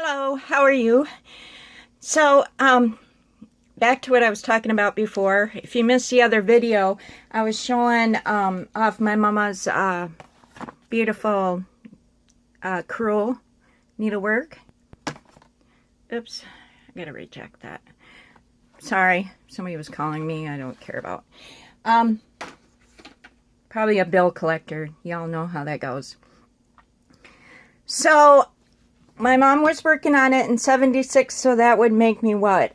Hello, how are you? So, back to what I was talking about before. If you missed the other video, I was showing off my mama's beautiful crewel needlework. Oops, I gotta reject that. Sorry, somebody was calling me. I don't care about. Probably a bill collector. Y'all know how that goes. So, my mom was working on it in 76, so that would make me what?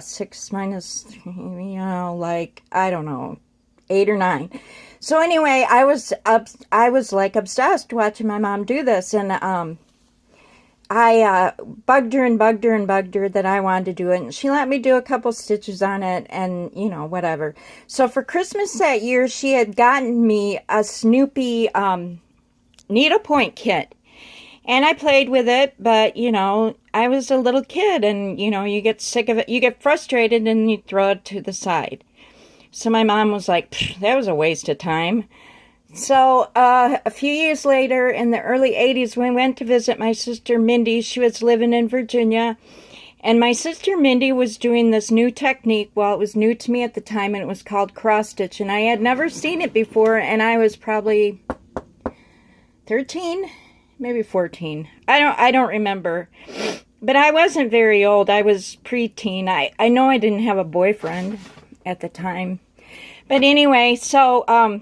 6 minus 3, like, I don't know, 8 or 9. So anyway, I was like obsessed watching my mom do this, and I bugged her and bugged her and bugged her that I wanted to do it, and she let me do a couple stitches on it, and whatever. So for Christmas that year, she had gotten me a Snoopy needlepoint kit. And I played with it, but, I was a little kid, and, you get sick of it. You get frustrated, and you throw it to the side. So my mom was like, that was a waste of time. So a few years later, in the early 80s, we went to visit my sister Mindy. She was living in Virginia. And my sister Mindy was doing this new technique. Well, it was new to me at the time, and it was called cross-stitch. And I had never seen it before, and I was probably 13. Maybe 14. I don't remember. But I wasn't very old. I was preteen. I know I didn't have a boyfriend at the time. But anyway, so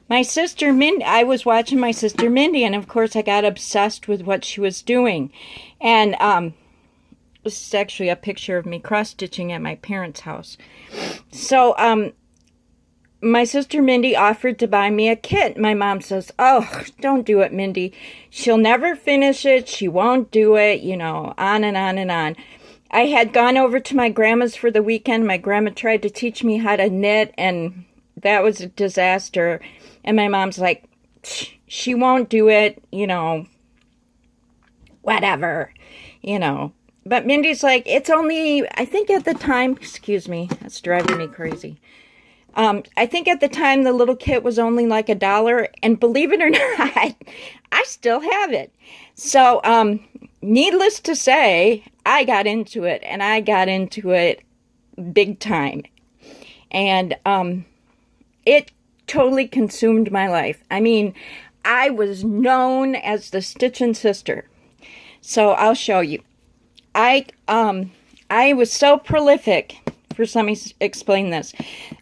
my sister Mindy, I was watching my sister Mindy, and of course I got obsessed with what she was doing. And this is actually a picture of me cross-stitching at my parents' house. So my sister Mindy offered to buy me a kit. My mom says, oh, don't do it, Mindy. She'll never finish it. She won't do it, on and on and on. I had gone over to my grandma's for the weekend. My grandma tried to teach me how to knit, and that was a disaster. And my mom's like, she won't do it, whatever, But Mindy's like, it's only, I think at the time, excuse me, that's driving me crazy. I think at the time the little kit was only like $1, and believe it or not, I still have it. So, needless to say, I got into it, and I got into it big time. And it totally consumed my life. I mean, I was known as the Stitchin' Sister. So I'll show you. I was so prolific. First, let me explain this.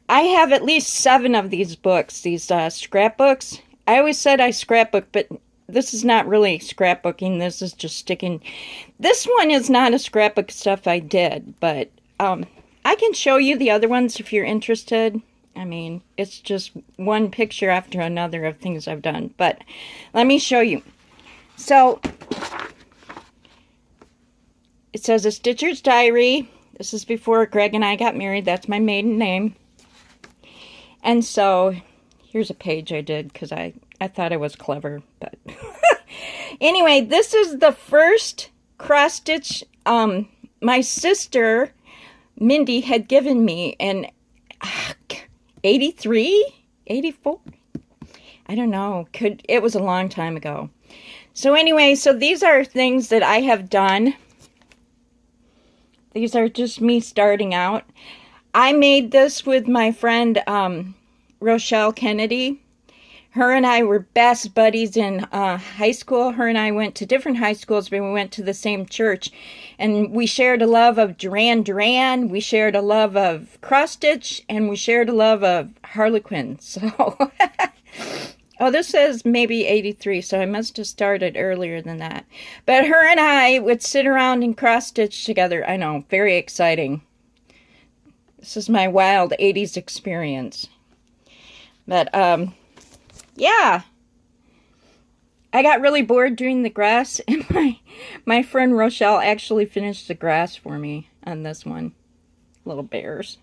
I have at least 7 of these books, these scrapbooks. I always said I scrapbook, but this is not really scrapbooking. This is just sticking. This one is not a scrapbook stuff I did, but I can show you the other ones if you're interested. I mean, it's just one picture after another of things I've done, but let me show you. So, it says A Stitcher's Diary. This is before Greg and I got married. That's my maiden name. And so, here's a page I did because I thought I was clever. But anyway, this is the first cross-stitch my sister, Mindy, had given me in 83? 84? I don't know. It was a long time ago. So anyway, so these are things that I have done. These are just me starting out. I made this with my friend Rochelle Kennedy. Her and I were best buddies in high school. Her and I went to different high schools, but we went to the same church. And we shared a love of Duran Duran. We shared a love of cross-stitch. And we shared a love of Harlequin. So, oh, this says maybe 83, so I must have started earlier than that. But her and I would sit around and cross-stitch together. I know, very exciting. This is my wild 80s experience. But, yeah. I got really bored doing the grass, and my friend Rochelle actually finished the grass for me on this one. Little bears.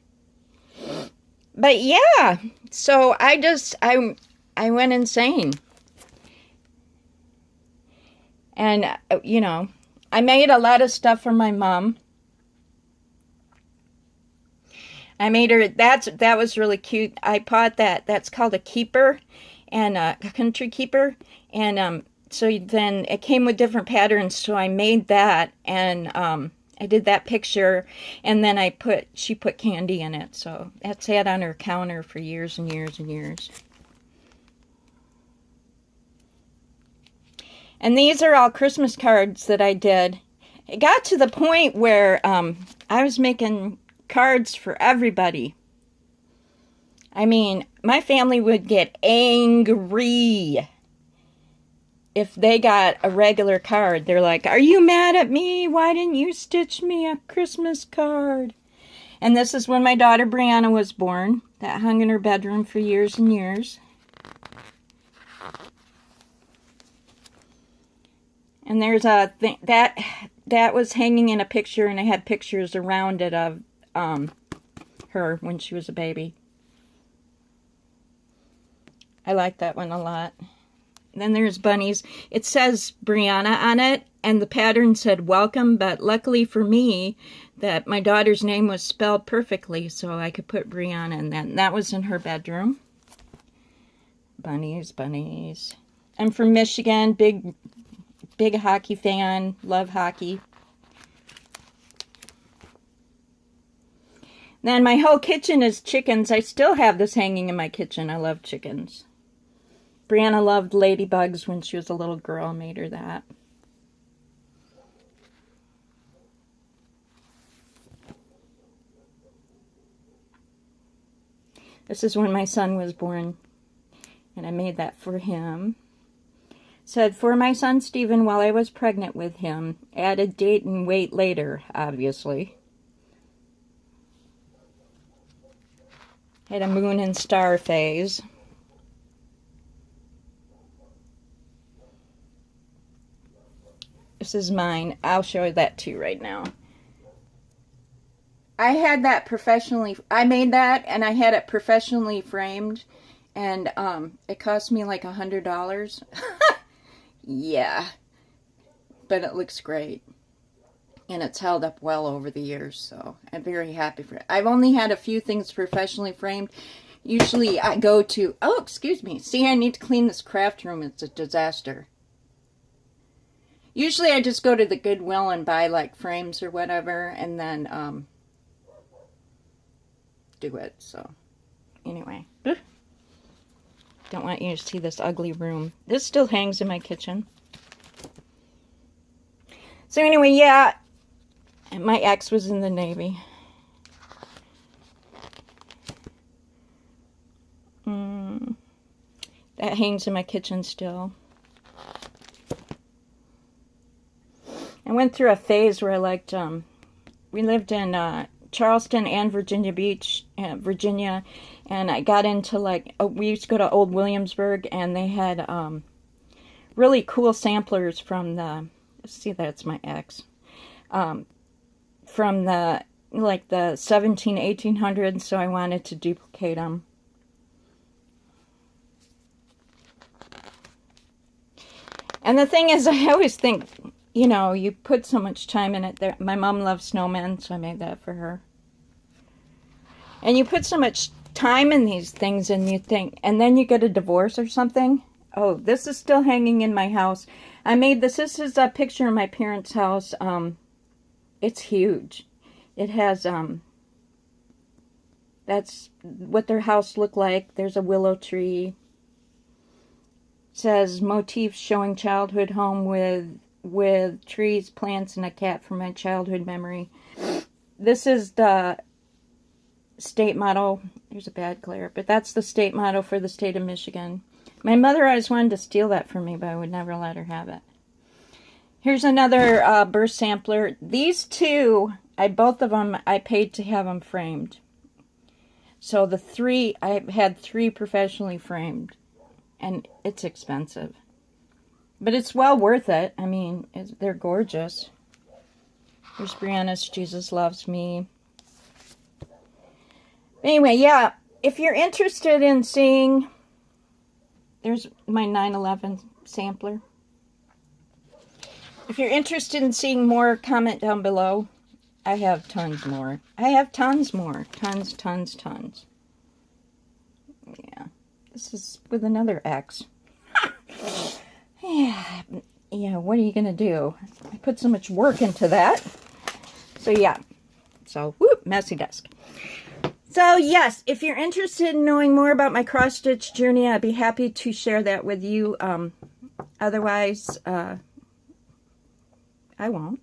But, yeah. So, I went insane. And, I made a lot of stuff for my mom. I made her, that was really cute. I bought that. That's called a keeper, and a country keeper. And so then it came with different patterns, so I made that, and I did that picture, and then she put candy in it, so that sat on her counter for years and years and years. And these are all Christmas cards that I did. It got to the point where I was making cards for everybody. I mean, my family would get angry if they got a regular card. They're like, "Are you mad at me? Why didn't you stitch me a Christmas card?" And this is when my daughter Brianna was born. That hung in her bedroom for years and years. And there's a thing that was hanging in a picture, and it had pictures around it of her when she was a baby. I like that one a lot. Then there's bunnies. It says Brianna on it, and the pattern said welcome, but luckily for me, that my daughter's name was spelled perfectly, so I could put Brianna in that. And that was in her bedroom. Bunnies, bunnies. I'm from Michigan, big hockey fan, love hockey. Then my whole kitchen is chickens. I still have this hanging in my kitchen. I love chickens. Brianna loved ladybugs when she was a little girl. I made her that. This is when my son was born, and I made that for him. Said, for my son Stephen while I was pregnant with him. Added date and weight later, obviously. Had a moon and star phase. This is mine. I'll show you that too right now. I had that professionally. I made that, and I had it professionally framed, and it cost me like $100. Yeah, but it looks great, and it's held up well over the years, so I'm very happy for it. I've only had a few things professionally framed. Usually I go to, oh, excuse me. See, I need to clean this craft room. It's a disaster. Usually I just go to the Goodwill and buy like frames or whatever, and then do it. So anyway, don't want you to see this ugly room. This still hangs in my kitchen. So anyway, yeah, my ex was in the Navy. That hangs in my kitchen still. I went through a phase where I liked, we lived in Charleston and Virginia Beach, Virginia, and I got into like, we used to go to Old Williamsburg, and they had really cool samplers from the, see, that's my ex, from the, like the 1800s, so I wanted to duplicate them. And the thing is, I always think, you know, you put so much time in it. There, my mom loves snowmen, so I made that for her. And you put so much time in these things, and you think, and then you get a divorce or something. Oh, this is still hanging in my house. I made this. This is a picture of my parents' house. It's huge. It has, that's what their house looked like. There's a willow tree. It says motifs showing childhood home with trees, plants, and a cat from my childhood memory. This is the state motto. There's a bad glare, but that's the state motto for the state of Michigan. My mother always wanted to steal that from me, but I would never let her have it. Here's another burst sampler. These two, both of them, I paid to have them framed. So the three, I had 3 professionally framed, and it's expensive. But it's well worth it. I mean, they're gorgeous. Here's Brianna's Jesus Loves Me. Anyway, yeah, if you're interested in seeing, there's my 9/11 sampler. If you're interested in seeing more, comment down below. I have tons more. I have tons more. Tons, tons, tons. Yeah. This is with another ex. Yeah, yeah, what are you going to do? I put so much work into that. So, yeah. So, whoop, messy desk. So, yes, if you're interested in knowing more about my cross-stitch journey, I'd be happy to share that with you. Otherwise, I won't.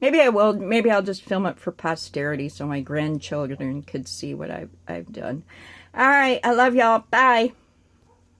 Maybe I will. Maybe I'll just film it for posterity so my grandchildren could see what I've done. All right, I love y'all. Bye.